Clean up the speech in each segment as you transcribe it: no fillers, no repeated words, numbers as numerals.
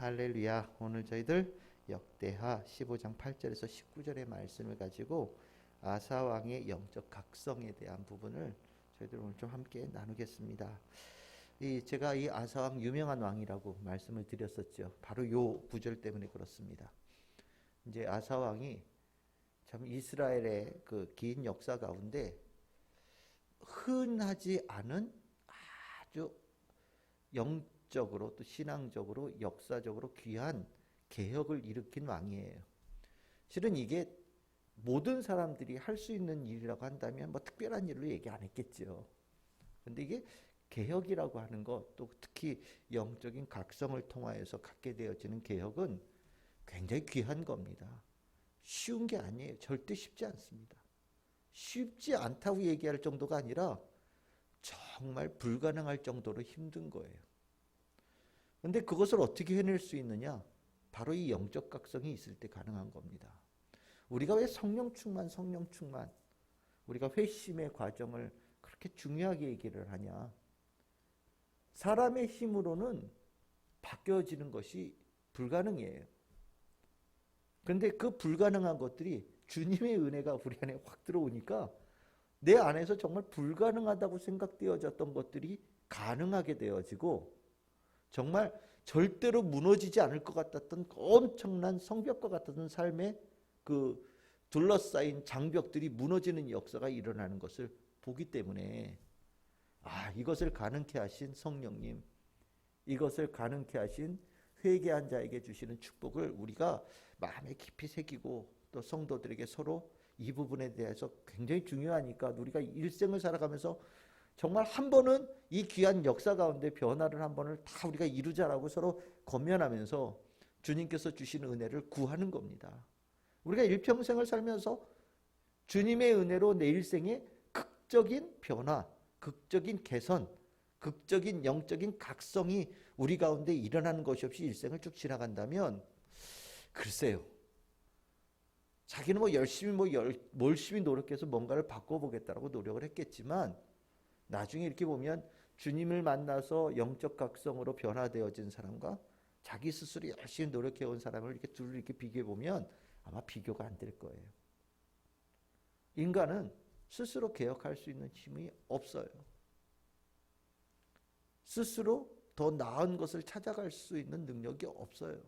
할렐루야. 오늘 저희들 역대하 15장 8절에서 19절의 말씀을 가지고 아사 왕의 영적 각성에 대한 부분을 저희들 오늘 좀 함께 나누겠습니다. 제가 이 아사 왕 유명한 왕이라고 말씀을 드렸었죠. 바로 요 구절 때문에 그렇습니다. 이제 아사 왕이 참 이스라엘의 그 긴 역사 가운데 흔하지 않은 아주 영적으로 또 신앙적으로 역사적으로 귀한 개혁을 일으킨 왕이에요. 실은 이게 모든 사람들이 할 수 있는 일이라고 한다면 뭐 특별한 일로 얘기 안 했겠죠. 근데 이게 개혁이라고 하는 것, 또 특히 영적인 각성을 통하여서 갖게 되어지는 개혁은 굉장히 귀한 겁니다. 쉬운 게 아니에요. 절대 쉽지 않습니다. 쉽지 않다고 얘기할 정도가 아니라 정말 불가능할 정도로 힘든 거예요. 그런데 그것을 어떻게 해낼 수 있느냐? 바로 이 영적 각성이 있을 때 가능한 겁니다. 우리가 왜 성령 충만, 우리가 회심의 과정을 그렇게 중요하게 얘기를 하냐? 사람의 힘으로는 바뀌어지는 것이 불가능해요. 그런데 그 불가능한 것들이 주님의 은혜가 우리 안에 확 들어오니까 내 안에서 정말 불가능하다고 생각되어졌던 것들이 가능하게 되어지고 정말 절대로 무너지지 않을 것 같았던 엄청난 성벽과 같았던 삶의 그 둘러싸인 장벽들이 무너지는 역사가 일어나는 것을 보기 때문에 이것을 가능케 하신 성령님, 이것을 가능케 하신 회개한 자에게 주시는 축복을 우리가 마음에 깊이 새기고 또 성도들에게 서로 이 부분에 대해서 굉장히 중요하니까 우리가 일생을 살아가면서 정말 한 번은 이 귀한 역사 가운데 변화를 한 번을 다 우리가 이루자라고 서로 권면하면서 주님께서 주시는 은혜를 구하는 겁니다. 우리가 일평생을 살면서 주님의 은혜로 내 일생에 극적인 변화, 극적인 개선, 극적인 영적인 각성이 우리 가운데 일어나는 것이 없이 일생을 쭉 지나간다면 글쎄요. 자기는 열심히 노력해서 뭔가를 바꿔보겠다라고 노력을 했겠지만 나중에 이렇게 보면 주님을 만나서 영적 각성으로 변화되어진 사람과 자기 스스로 열심히 노력해온 사람을 이렇게 둘을 이렇게 비교해 보면 아마 비교가 안 될 거예요. 인간은 스스로 개혁할 수 있는 힘이 없어요. 스스로 더 나은 것을 찾아갈 수 있는 능력이 없어요.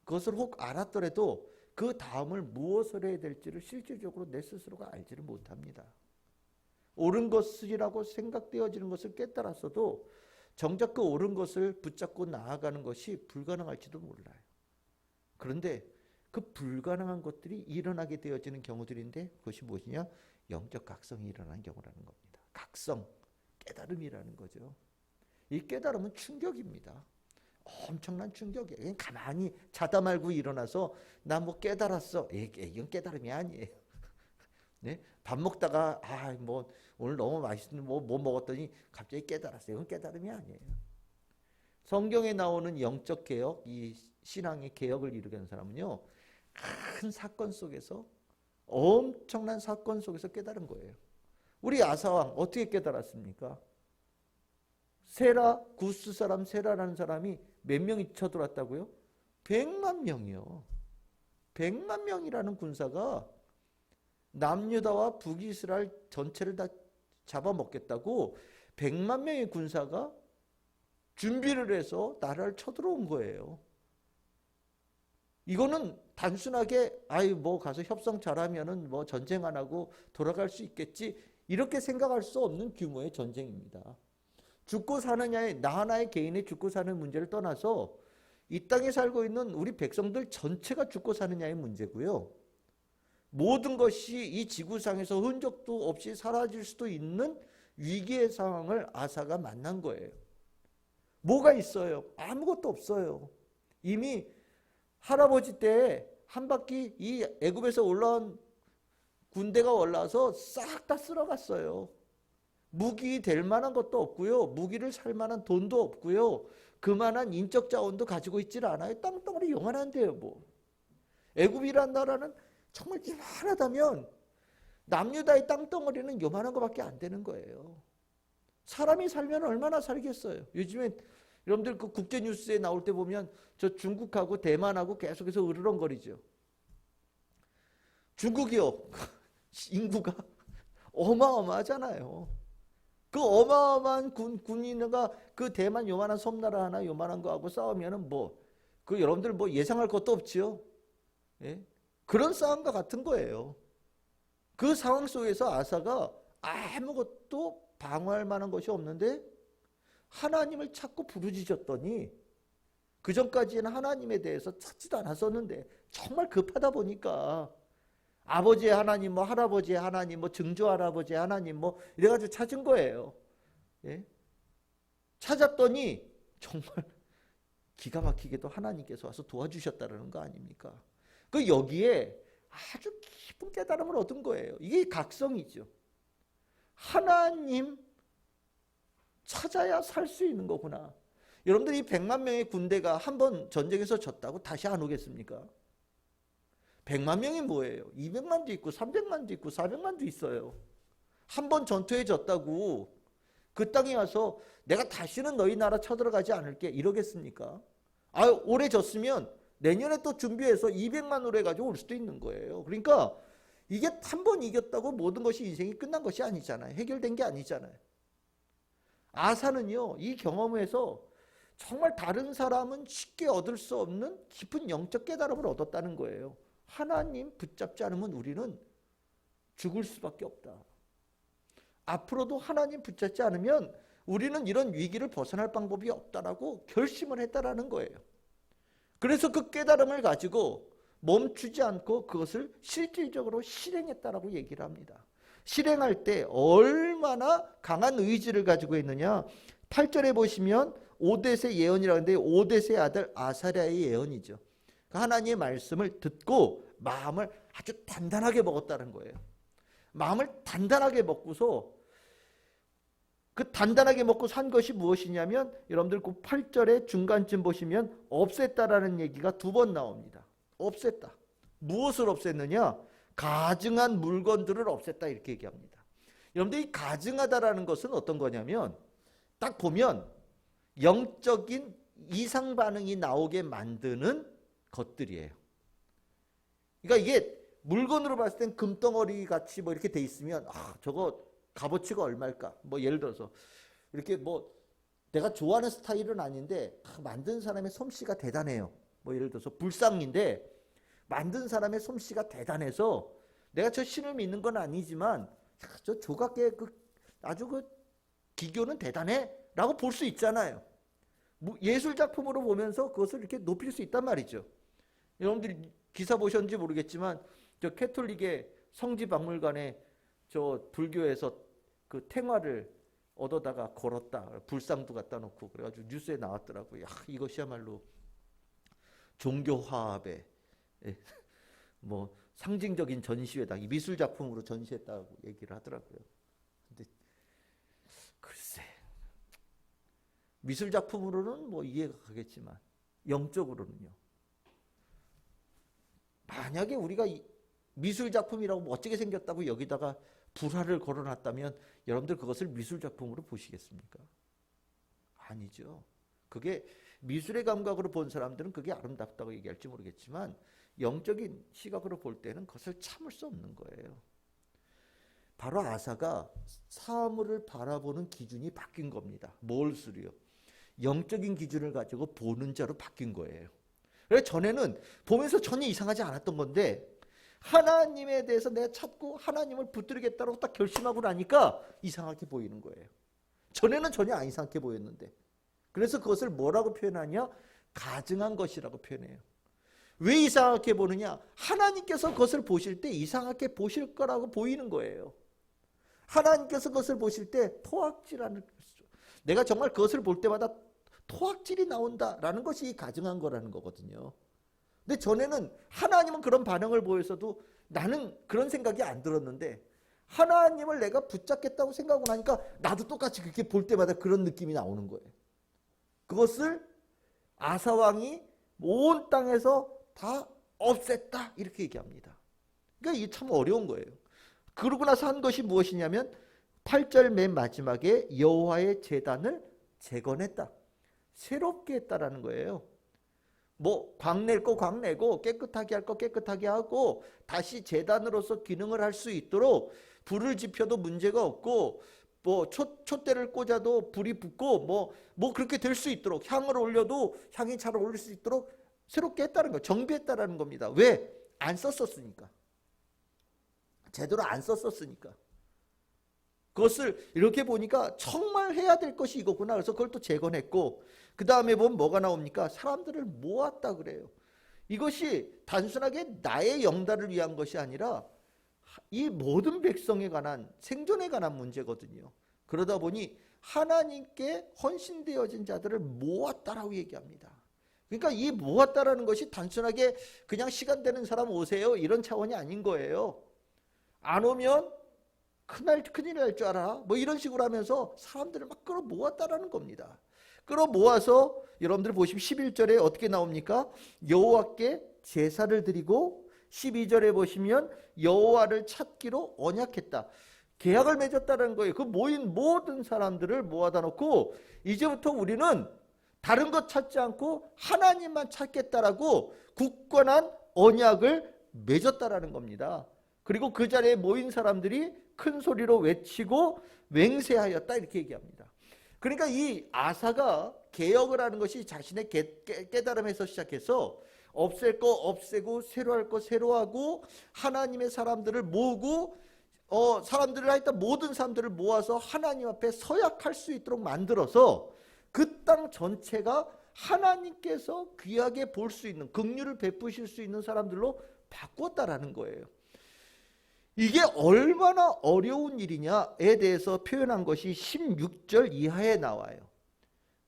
그것을 혹 알았더라도 그 다음을 무엇을 해야 될지를 실질적으로 내 스스로가 알지를 못합니다. 옳은 것이라고 생각되어지는 것을 깨달았어도 정작 그 옳은 것을 붙잡고 나아가는 것이 불가능할지도 몰라요. 그런데 그 불가능한 것들이 일어나게 되어지는 경우들인데 그것이 무엇이냐? 영적 각성이 일어나는 경우라는 겁니다. 각성, 깨달음이라는 거죠. 이 깨달음은 충격입니다. 엄청난 충격이에요. 그냥 가만히 자다 말고 일어나서 나 뭐 깨달았어. 이건 깨달음이 아니에요. 네? 밥 먹다가 오늘 너무 맛있는 뭐 먹었더니 갑자기 깨달았어요. 이건 깨달음이 아니에요. 성경에 나오는 영적 개혁, 이 신앙의 개혁을 이루는 사람은요. 큰 사건 속에서 엄청난 사건 속에서 깨달은 거예요. 우리 아사왕 어떻게 깨달았습니까? 구스 사람 세라라는 사람이 몇 명이 쳐들어왔다고요? 100만 명이요. 100만 명이라는 군사가 남유다와 북이스라엘 전체를 다 잡아먹겠다고 100만 명의 군사가 준비를 해서 나라를 쳐들어온 거예요. 이거는 단순하게 가서 협상 잘하면은 전쟁 안 하고 돌아갈 수 있겠지 이렇게 생각할 수 없는 규모의 전쟁입니다. 죽고 사느냐의 나 하나의 개인의 죽고 사는 문제를 떠나서 이 땅에 살고 있는 우리 백성들 전체가 죽고 사느냐의 문제고요. 모든 것이 이 지구상에서 흔적도 없이 사라질 수도 있는 위기의 상황을 아사가 만난 거예요. 뭐가 있어요? 아무것도 없어요. 이미 할아버지 때 한 바퀴 이 애굽에서 올라온 군대가 올라와서 싹 다 쓸어갔어요. 무기 될 만한 것도 없고요. 무기를 살 만한 돈도 없고요. 그만한 인적 자원도 가지고 있질 않아요. 땅덩어리 요만한데요. 애굽이란 나라는 정말 이만하다면 남유다의 땅덩어리는 요만한 것밖에 안 되는 거예요. 사람이 살면 얼마나 살겠어요. 요즘에 여러분들 그 국제 뉴스에 나올 때 보면 저 중국하고 대만하고 계속해서 으르렁거리죠. 중국이요. 인구가 어마어마하잖아요. 그 어마어마한 군인과 그 대만 요만한 섬나라 하나 요만한 거하고 싸우면은 그 여러분들 예상할 것도 없지요. 예? 그런 싸움과 같은 거예요. 그 상황 속에서 아사가 아무것도 방어할 만한 것이 없는데 하나님을 찾고 부르짖었더니 그전까지는 하나님에 대해서 찾지도 않았었는데 정말 급하다 보니까 아버지의 하나님, 할아버지의 하나님, 증조 할아버지의 하나님, 이래가지고 찾은 거예요. 예? 찾았더니 정말 기가 막히게도 하나님께서 와서 도와주셨다는 거 아닙니까? 그 여기에 아주 깊은 깨달음을 얻은 거예요. 이게 각성이죠. 하나님 찾아야 살 수 있는 거구나. 여러분들 이 100만 명의 군대가 한 번 전쟁에서 졌다고 다시 안 오겠습니까? 100만 명이 뭐예요? 200만도 있고 300만도 있고 400만도 있어요. 한 번 전투에 졌다고 그 땅에 와서 내가 다시는 너희 나라 쳐들어가지 않을게 이러겠습니까? 올해 졌으면 내년에 또 준비해서 200만으로 해가지고 올 수도 있는 거예요. 그러니까 이게 한 번 이겼다고 모든 것이 인생이 끝난 것이 아니잖아요. 해결된 게 아니잖아요. 아사는요, 이 경험에서 정말 다른 사람은 쉽게 얻을 수 없는 깊은 영적 깨달음을 얻었다는 거예요. 하나님 붙잡지 않으면 우리는 죽을 수밖에 없다. 앞으로도 하나님 붙잡지 않으면 우리는 이런 위기를 벗어날 방법이 없다라고 결심을 했다라는 거예요. 그래서 그 깨달음을 가지고 멈추지 않고 그것을 실질적으로 실행했다라고 얘기를 합니다. 실행할 때 얼마나 강한 의지를 가지고 있느냐. 8절에 보시면 오뎃의 예언이라고 하는데 오뎃의 아들 아사랴의 예언이죠. 하나님의 말씀을 듣고 마음을 아주 단단하게 먹었다는 거예요. 마음을 단단하게 먹고서 그 단단하게 먹고 산 것이 무엇이냐면 여러분들 그 8절의 중간쯤 보시면 없앴다라는 얘기가 2번 나옵니다. 없앴다. 무엇을 없앴느냐? 가증한 물건들을 없앴다 이렇게 얘기합니다. 여러분들 이 가증하다라는 것은 어떤 거냐면 딱 보면 영적인 이상 반응이 나오게 만드는 것들이에요. 그러니까 이게 물건으로 봤을 땐 금덩어리 같이 이렇게 돼 있으면 저거 값어치가 얼마일까? 예를 들어서 이렇게 내가 좋아하는 스타일은 아닌데 만든 사람의 솜씨가 대단해요. 예를 들어서 불상인데 만든 사람의 솜씨가 대단해서 내가 저 신을 믿는 건 아니지만 저 조각계 아주 기교는 대단해 라고 볼 수 있잖아요. 예술 작품으로 보면서 그것을 이렇게 높일 수 있단 말이죠. 여러분들이 기사 보셨는지 모르겠지만 저 캐톨릭의 성지박물관에 저 불교에서 그 탱화를 얻어다가 걸었다. 불상도 갖다 놓고 그래가지고 뉴스에 나왔더라고요. 이것이야말로 종교 화합의 상징적인 전시회다. 이 미술 작품으로 전시했다고 얘기를 하더라고요. 근데 글쎄 미술 작품으로는 이해가 가겠지만 영적으로는요. 만약에 우리가 미술 작품이라고 멋지게 생겼다고 여기다가 불화를 걸어놨다면 여러분들 그것을 미술 작품으로 보시겠습니까? 아니죠. 그게 미술의 감각으로 본 사람들은 그게 아름답다고 얘기할지 모르겠지만 영적인 시각으로 볼 때는 그것을 참을 수 없는 거예요. 바로 아사가 사물을 바라보는 기준이 바뀐 겁니다. 뭘수리요? 영적인 기준을 가지고 보는 자로 바뀐 거예요. 그래서 전에는 보면서 전혀 이상하지 않았던 건데 하나님에 대해서 내가 찾고 하나님을 붙들겠다고 딱 결심하고 나니까 이상하게 보이는 거예요. 전에는 전혀 안 이상하게 보였는데 그래서 그것을 뭐라고 표현하냐? 가증한 것이라고 표현해요. 왜 이상하게 보느냐? 하나님께서 그것을 보실 때 이상하게 보실 거라고 보이는 거예요. 하나님께서 그것을 보실 때 토악질하는 것이죠. 내가 정말 그것을 볼 때마다 토악질이 나온다라는 것이 가증한 거라는 거거든요. 근데 전에는 하나님은 그런 반응을 보여서도 나는 그런 생각이 안 들었는데 하나님을 내가 붙잡겠다고 생각하고 나니까 나도 똑같이 그렇게 볼 때마다 그런 느낌이 나오는 거예요. 그것을 아사왕이 온 땅에서 다 없앴다 이렇게 얘기합니다. 그러니까 이게 참 어려운 거예요. 그러고 나서 한 것이 무엇이냐면 8절 맨 마지막에 여호와의 제단을 재건했다. 새롭게 했다라는 거예요. 뭐 광낼 거 광내고 깨끗하게 할 거 깨끗하게 하고 다시 제단으로서 기능을 할 수 있도록 불을 지펴도 문제가 없고 뭐 촛대를 꽂아도 불이 붙고 뭐 그렇게 될 수 있도록 향을 올려도 향이 잘 어울릴 수 있도록 새롭게 했다는 거, 정비했다라는 겁니다. 왜? 안 썼었으니까. 제대로 안 썼었으니까. 그것을 이렇게 보니까 정말 해야 될 것이 이거구나. 그래서 그걸 또 재건했고, 그 다음에 보면 뭐가 나옵니까? 사람들을 모았다 그래요. 이것이 단순하게 나의 영달을 위한 것이 아니라 이 모든 백성에 관한, 생존에 관한 문제거든요. 그러다 보니 하나님께 헌신되어진 자들을 모았다라고 얘기합니다. 그러니까 이 모았다라는 것이 단순하게 그냥 시간 되는 사람 오세요 이런 차원이 아닌 거예요. 안 오면 큰일 날 줄 알아. 뭐 이런 식으로 하면서 사람들을 막 끌어 모았다라는 겁니다. 끌어 모아서 여러분들 보시면 11절에 어떻게 나옵니까? 여호와께 제사를 드리고 12절에 보시면 여호와를 찾기로 언약했다. 계약을 맺었다는 거예요. 그 모인 모든 사람들을 모아다 놓고 이제부터 우리는 다른 것 찾지 않고 하나님만 찾겠다라고 굳건한 언약을 맺었다라는 겁니다. 그리고 그 자리에 모인 사람들이 큰 소리로 외치고 맹세하였다 이렇게 얘기합니다. 그러니까 이 아사가 개혁을 하는 것이 자신의 깨달음에서 시작해서 없앨 거 없애고 새로 할 거 새로 하고 하나님의 사람들을 모으고 사람들을 하여튼 모든 사람들을 모아서 하나님 앞에 서약할 수 있도록 만들어서 그 땅 전체가 하나님께서 귀하게 볼 수 있는 긍휼을 베푸실 수 있는 사람들로 바꾸었다라는 거예요. 이게 얼마나 어려운 일이냐에 대해서 표현한 것이 16절 이하에 나와요.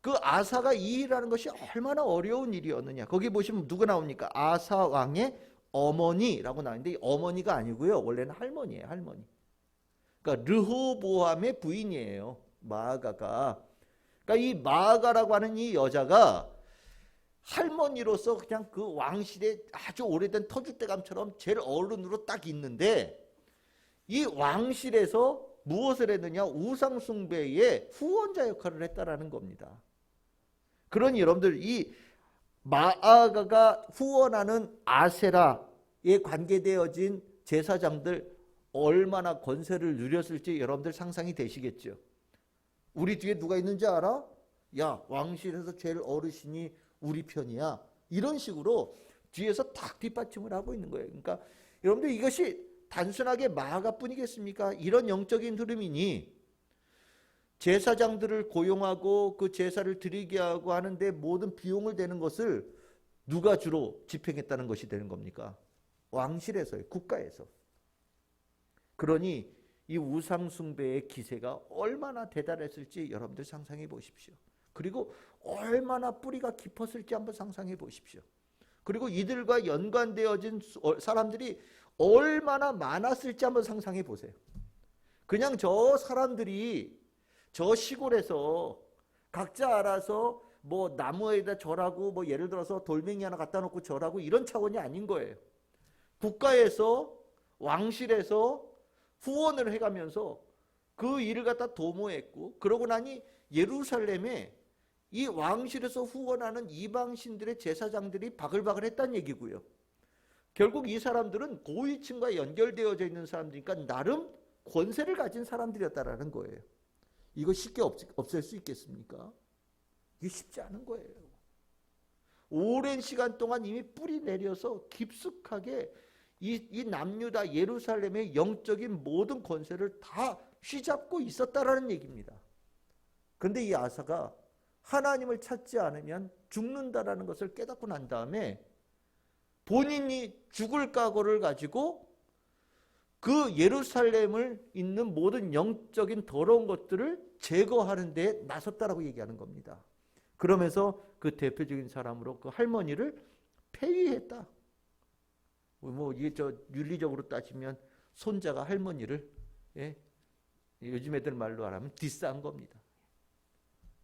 그 아사가 이 일하는 것이 얼마나 어려운 일이었느냐. 거기 보시면 누가 나옵니까? 아사 왕의 어머니라고 나오는데 이 어머니가 아니고요. 원래는 할머니예요. 할머니. 그러니까 르호보암의 부인이에요. 마아가가. 그러니까 이 마아가라고 하는 이 여자가 할머니로서 그냥 그 왕실에 아주 오래된 터줏대감처럼 제일 어른으로 딱 있는데 이 왕실에서 무엇을 했느냐? 우상숭배의 후원자 역할을 했다라는 겁니다. 그러니 여러분들 이 마아가가 후원하는 아세라에 관계되어진 제사장들 얼마나 권세를 누렸을지 여러분들 상상이 되시겠죠. 우리 뒤에 누가 있는지 알아? 야, 왕실에서 제일 어르신이 우리 편이야. 이런 식으로 뒤에서 탁 뒷받침을 하고 있는 거예요. 그러니까 여러분들 이것이 단순하게 마아가뿐이겠습니까? 이런 영적인 흐름이니 제사장들을 고용하고 그 제사를 드리게 하고 하는데 모든 비용을 대는 것을 누가 주로 집행했다는 것이 되는 겁니까? 왕실에서요. 국가에서. 그러니 이 우상숭배의 기세가 얼마나 대단했을지 여러분들 상상해 보십시오. 그리고 얼마나 뿌리가 깊었을지 한번 상상해 보십시오. 그리고 이들과 연관되어진 사람들이 얼마나 많았을지 한번 상상해 보세요. 그냥 저 사람들이 저 시골에서 각자 알아서 뭐 나무에다 절하고 뭐 예를 들어서 돌멩이 하나 갖다 놓고 절하고 이런 차원이 아닌 거예요. 국가에서 왕실에서 후원을 해가면서 그 일을 갖다 도모했고 그러고 나니 예루살렘에 이 왕실에서 후원하는 이방신들의 제사장들이 바글바글 했다는 얘기고요. 결국 이 사람들은 고위층과 연결되어져 있는 사람들이니까 나름 권세를 가진 사람들이었다라는 거예요. 이거 쉽게 없앨 수 있겠습니까? 이게 쉽지 않은 거예요. 오랜 시간 동안 이미 뿌리 내려서 깊숙하게 이 남유다 예루살렘의 영적인 모든 권세를 다 휘잡고 있었다라는 얘기입니다. 그런데 이 아사가 하나님을 찾지 않으면 죽는다라는 것을 깨닫고 난 다음에 본인이 죽을 각오를 가지고 그 예루살렘을 있는 모든 영적인 더러운 것들을 제거하는 데 나섰다라고 얘기하는 겁니다. 그러면서 그 대표적인 사람으로 그 할머니를 폐위했다. 뭐 이게 윤리적으로 따지면 손자가 할머니를 요즘 애들 말로 하면 디스한 겁니다.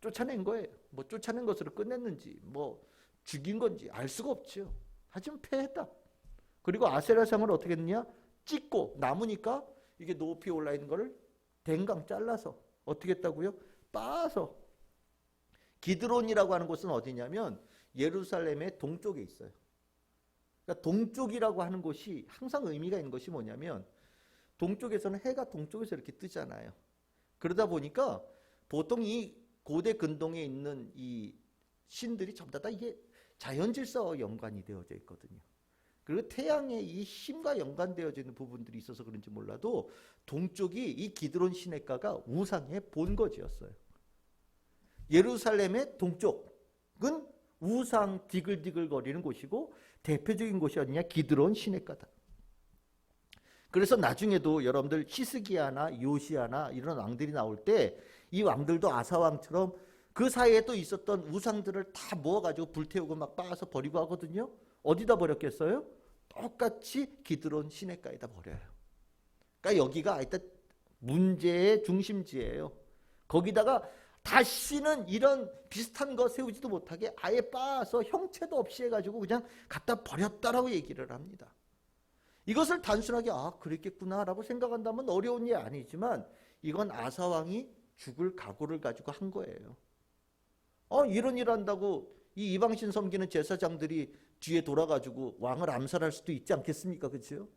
쫓아낸 거예요. 뭐 쫓아낸 것으로 끝냈는지 뭐 죽인 건지 알 수가 없죠. 하지만 폐했다. 그리고 아세라상을 어떻게 했느냐? 찢고 나무니까 이게 높이 올라 있는 거를 댕강 잘라서 어떻게 했다고요? 빻아서 기드론이라고 하는 곳은 어디냐면 예루살렘의 동쪽에 있어요. 그러니까 동쪽이라고 하는 곳이 항상 의미가 있는 것이 뭐냐면 동쪽에서는 해가 동쪽에서 이렇게 뜨잖아요. 그러다 보니까 보통 이 고대 근동에 있는 이 신들이 전부 다 이게 자연 질서와 연관이 되어져 있거든요. 그리고 태양의 이 힘과 연관되어져 있는 부분들이 있어서 그런지 몰라도 동쪽이 이 기드론 시내가가 우상의 본거지였어요. 예루살렘의 동쪽은 우상 디글디글거리는 곳이고 대표적인 곳이 어디냐? 기드론 시내가다. 그래서 나중에도 여러분들 히스기야나 요시야나 이런 왕들이 나올 때 이 왕들도 아사왕처럼 그 사이에 또 있었던 우상들을 다 모아가지고 불태우고 막 빻아서 버리고 하거든요. 어디다 버렸겠어요? 똑같이 기드론 시내가에다 버려요. 그러니까 여기가 하여튼 문제의 중심지예요. 거기다가 다시는 이런 비슷한 거 세우지도 못하게 아예 빻아서 형체도 없이 해가지고 그냥 갖다 버렸다라고 얘기를 합니다. 이것을 단순하게 그랬겠구나라고 생각한다면 어려운 일이 아니지만 이건 아사왕이 죽을 각오를 가지고 한 거예요. 이런 일 한다고 이 이방신 섬기는 제사장들이 뒤에 돌아가지고 왕을 암살할 수도 있지 않겠습니까? 그렇죠?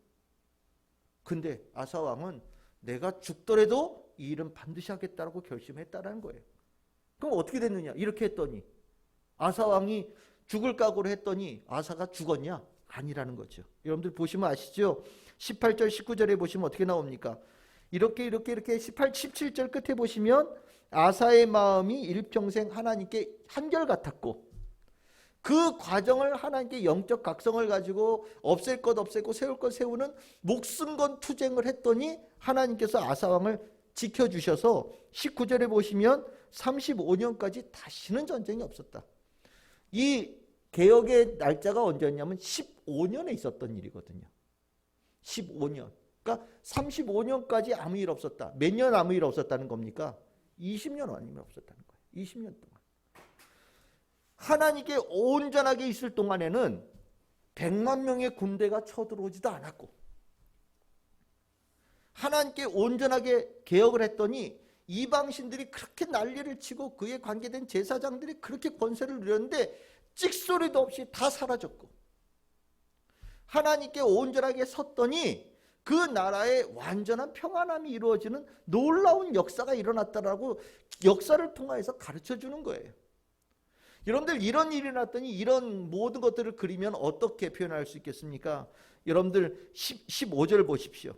근데 아사왕은 내가 죽더라도 이 일은 반드시 하겠다라고 결심했다라는 거예요. 그럼 어떻게 됐느냐? 이렇게 했더니 아사왕이 죽을 각오를 했더니 아사가 죽었냐? 아니라는 거죠. 여러분들 보시면 아시죠? 18절 19절에 보시면 어떻게 나옵니까? 이렇게 18, 17절 끝에 보시면 아사의 마음이 일평생 하나님께 한결같았고 그 과정을 하나님께 영적 각성을 가지고 없앨 것 없애고 세울 것 세우는 목숨 건 투쟁을 했더니 하나님께서 아사왕을 지켜주셔서 19절에 보시면 35년까지 다시는 전쟁이 없었다. 이 개혁의 날짜가 언제였냐면 15년에 있었던 일이거든요. 15년. 그러니까 35년까지 아무 일 없었다. 몇 년 아무 일 없었다는 겁니까? 20년 아니면 없었다는 거예요. 20년 동안. 하나님께 온전하게 있을 동안에는 100만 명의 군대가 쳐들어오지도 않았고 하나님께 온전하게 개혁을 했더니 이방신들이 그렇게 난리를 치고 그에 관계된 제사장들이 그렇게 권세를 누렸는데 찍소리도 없이 다 사라졌고 하나님께 온전하게 섰더니 그 나라에 완전한 평안함이 이루어지는 놀라운 역사가 일어났다라고 역사를 통해서 가르쳐주는 거예요. 여러분들 이런 일이 났더니 이런 모든 것들을 그리면 어떻게 표현할 수 있겠습니까? 여러분들 15절 보십시오.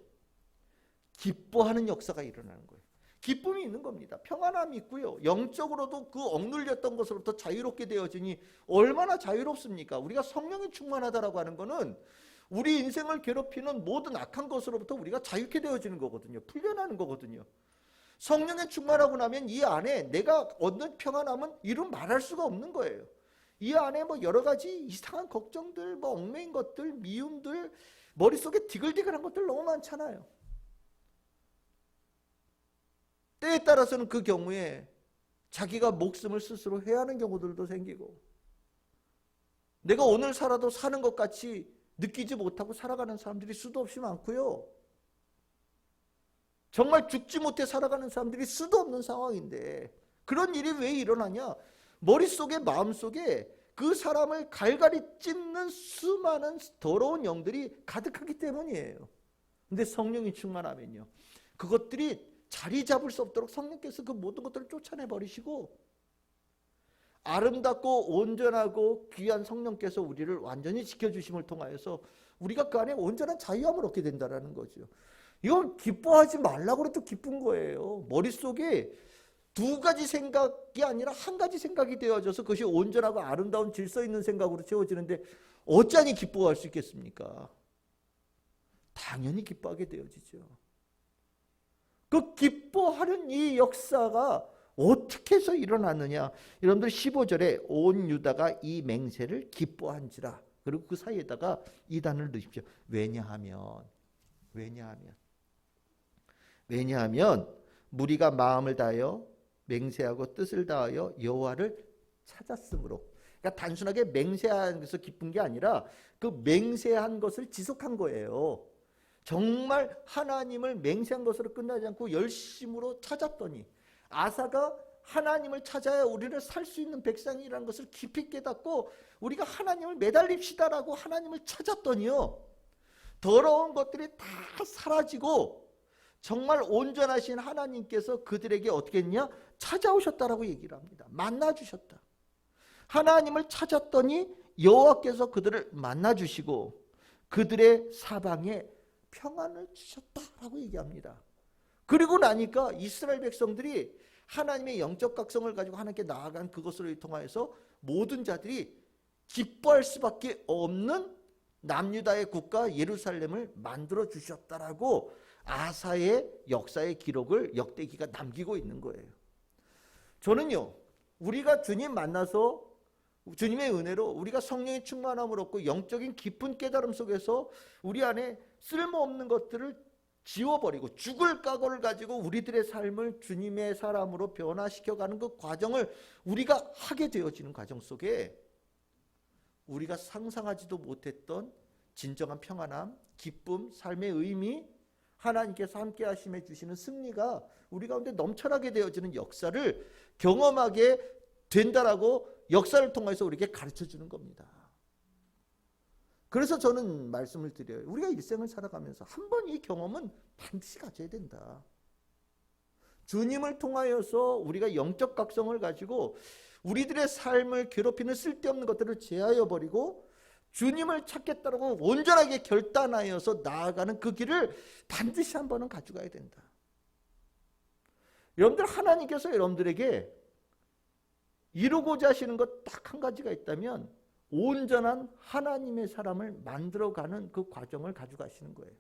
기뻐하는 역사가 일어나는 거예요. 기쁨이 있는 겁니다. 평안함이 있고요. 영적으로도 그 억눌렸던 것으로부터 자유롭게 되어지니 얼마나 자유롭습니까? 우리가 성령이 충만하다라고 하는 거는 우리 인생을 괴롭히는 모든 악한 것으로부터 우리가 자유케 되어지는 거거든요. 풀려나는 거거든요. 성령에 충만하고 나면 이 안에 내가 얻는 평안함은 이루 말할 수가 없는 거예요. 이 안에 뭐 여러 가지 이상한 걱정들, 뭐 얽매인 것들, 미움들, 머릿속에 디글디글한 것들 너무 많잖아요. 때에 따라서는 그 경우에 자기가 목숨을 스스로 해야 하는 경우들도 생기고 내가 오늘 살아도 사는 것 같이 느끼지 못하고 살아가는 사람들이 수도 없이 많고요. 정말 죽지 못해 살아가는 사람들이 수도 없는 상황인데 그런 일이 왜 일어나냐? 머릿속에 마음속에 그 사람을 갈갈이 찢는 수많은 더러운 영들이 가득하기 때문이에요. 근데 성령이 충만하면요. 그것들이 자리 잡을 수 없도록 성령께서 그 모든 것들을 쫓아내버리시고 아름답고 온전하고 귀한 성령께서 우리를 완전히 지켜주심을 통하여서 우리가 그 안에 온전한 자유함을 얻게 된다는 거죠. 이건 기뻐하지 말라고 해도 기쁜 거예요. 머릿속에 두 가지 생각이 아니라 한 가지 생각이 되어져서 그것이 온전하고 아름다운 질서 있는 생각으로 채워지는데 어찌하니 기뻐할 수 있겠습니까? 당연히 기뻐하게 되어지죠. 그 기뻐하는 이 역사가 어떻게 해서 일어났느냐? 여러분들 15절에 온 유다가 이 맹세를 기뻐한지라. 그리고 그 사이에다가 이 단어를 넣으십시오. 왜냐하면 무리가 마음을 다하여 맹세하고 뜻을 다하여 여호와를 찾았으므로. 그러니까 단순하게 맹세한 것을 기쁜 게 아니라 그 맹세한 것을 지속한 거예요. 정말 하나님을 맹세한 것으로 끝나지 않고 열심으로 찾았더니 아사가 하나님을 찾아야 우리를 살 수 있는 백성이라는 것을 깊이 깨닫고 우리가 하나님을 매달립시다라고 하나님을 찾았더니요, 더러운 것들이 다 사라지고 정말 온전하신 하나님께서 그들에게 어떻게 했냐? 찾아오셨다라고 얘기를 합니다. 만나주셨다. 하나님을 찾았더니 여호와께서 그들을 만나주시고 그들의 사방에 평안을 주셨다라고 얘기합니다. 그리고 나니까 이스라엘 백성들이 하나님의 영적 각성을 가지고 하나님께 나아간 그것을 통하여서 모든 자들이 기뻐할 수밖에 없는 남유다의 국가 예루살렘을 만들어 주셨다라고 아사의 역사의 기록을 역대기가 남기고 있는 거예요. 저는요, 우리가 주님 만나서 주님의 은혜로 우리가 성령의 충만함을 얻고 영적인 깊은 깨달음 속에서 우리 안에 쓸모없는 것들을 지워버리고 죽을 각오를 가지고 우리들의 삶을 주님의 사람으로 변화시켜가는 그 과정을 우리가 하게 되어지는 과정 속에 우리가 상상하지도 못했던 진정한 평안함, 기쁨, 삶의 의미, 하나님께서 함께 하심에 주시는 승리가 우리 가운데 넘쳐나게 되어지는 역사를 경험하게 된다라고 역사를 통해서 우리에게 가르쳐 주는 겁니다. 그래서 저는 말씀을 드려요. 우리가 일생을 살아가면서 한 번 이 경험은 반드시 가져야 된다. 주님을 통하여서 우리가 영적 각성을 가지고 우리들의 삶을 괴롭히는 쓸데없는 것들을 제하여 버리고 주님을 찾겠다고 온전하게 결단하여서 나아가는 그 길을 반드시 한 번은 가져가야 된다. 여러분들, 하나님께서 여러분들에게 이루고자 하시는 것 딱 한 가지가 있다면 온전한 하나님의 사람을 만들어가는 그 과정을 가져가시는 거예요.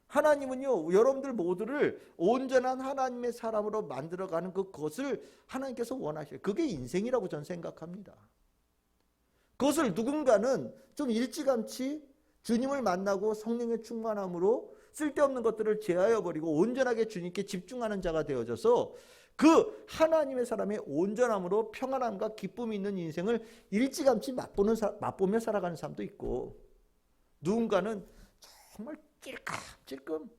하나님은요, 여러분들 모두를 온전한 하나님의 사람으로 만들어가는 그것을 하나님께서 원하셔요. 그게 인생이라고 저는 생각합니다. 그것을 누군가는 좀 일찌감치 주님을 만나고 성령의 충만함으로 쓸데없는 것들을 제하여 버리고 온전하게 주님께 집중하는 자가 되어져서 그 하나님의 사람의 온전함으로 평안함과 기쁨이 있는 인생을 일찌감치 맛보며 살아가는 사람도 있고, 누군가는 정말 찔끔찔끔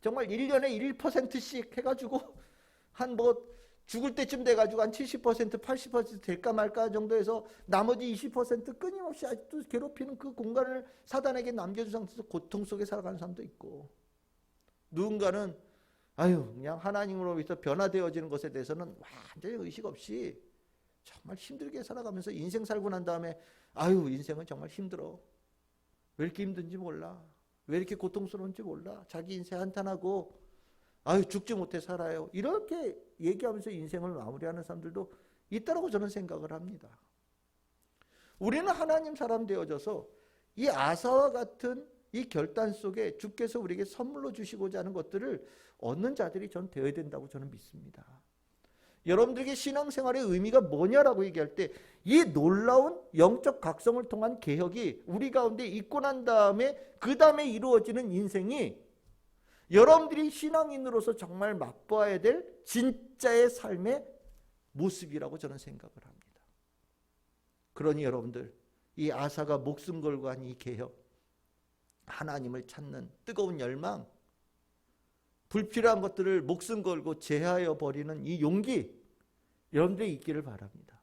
정말 1년에 1%씩 해가지고 한 죽을 때쯤 돼가지고 한 70%, 80% 될까 말까 정도에서 나머지 20% 끊임없이 아직도 괴롭히는 그 공간을 사단에게 남겨준 상태에서 고통 속에 살아가는 사람도 있고, 누군가는 그냥 하나님으로부터 변화되어지는 것에 대해서는 완전히 의식 없이 정말 힘들게 살아가면서 인생 살고 난 다음에 인생은 정말 힘들어. 왜 이렇게 힘든지 몰라. 왜 이렇게 고통스러운지 몰라. 자기 인생 한탄하고 죽지 못해 살아요. 이렇게 얘기하면서 인생을 마무리하는 사람들도 있다고 저는 생각을 합니다. 우리는 하나님 사람 되어져서 이 아사와 같은 이 결단 속에 주께서 우리에게 선물로 주시고자 하는 것들을 얻는 자들이 전 되어야 된다고 저는 믿습니다. 여러분들에게 신앙생활의 의미가 뭐냐라고 얘기할 때 이 놀라운 영적 각성을 통한 개혁이 우리 가운데 있고 난 다음에 그 다음에 이루어지는 인생이 여러분들이 신앙인으로서 정말 맛보아야 될 진짜의 삶의 모습이라고 저는 생각을 합니다. 그러니 여러분들, 이 아사가 목숨 걸고 한 이 개혁, 하나님을 찾는 뜨거운 열망, 불필요한 것들을 목숨 걸고 제하여 버리는 이 용기, 여러분들이 있기를 바랍니다.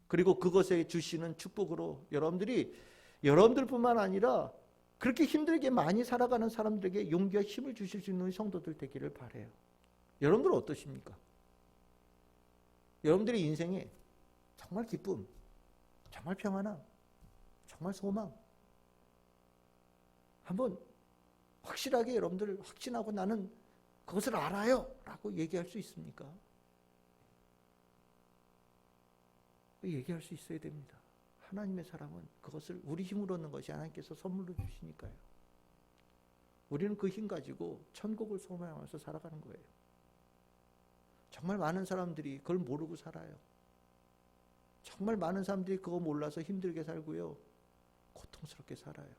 그리고 그것에 주시는 축복으로 여러분들뿐만 아니라 그렇게 힘들게 많이 살아가는 사람들에게 용기와 힘을 주실 수 있는 성도들 되기를 바라요. 여러분들은 어떠십니까? 여러분들의 인생에 정말 기쁨, 정말 평안함, 정말 소망, 한번 확실하게 여러분들 확신하고 나는 그것을 알아요 라고 얘기할 수 있습니까? 얘기할 수 있어야 됩니다. 하나님의 사람은 그것을 우리 힘으로 얻는 것이 하나님께서 선물로 주시니까요. 우리는 그 힘 가지고 천국을 소망하면서 살아가는 거예요. 정말 많은 사람들이 그걸 모르고 살아요. 정말 많은 사람들이 그거 몰라서 힘들게 살고요, 고통스럽게 살아요.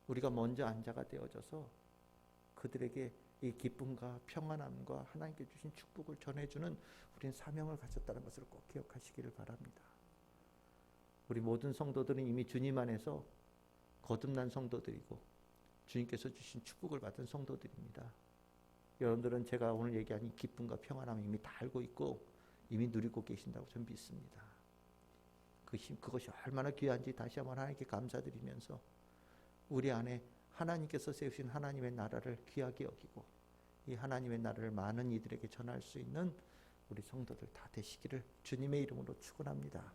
우리가 먼저 앉아가 되어져서 그들에게 이 기쁨과 평안함과 하나님께 주신 축복을 전해주는 우리는 사명을 가졌다는 것을 꼭 기억하시기를 바랍니다. 우리 모든 성도들은 이미 주님 안에서 거듭난 성도들이고 주님께서 주신 축복을 받은 성도들입니다. 여러분들은 제가 오늘 얘기한 이 기쁨과 평안함을 이미 다 알고 있고 이미 누리고 계신다고 저는 믿습니다. 그것이 얼마나 귀한지 다시 한번 하나님께 감사드리면서 우리 안에 하나님께서 세우신 하나님의 나라를 귀하게 여기고 이 하나님의 나라를 많은 이들에게 전할 수 있는 우리 성도들 다 되시기를 주님의 이름으로 축원합니다.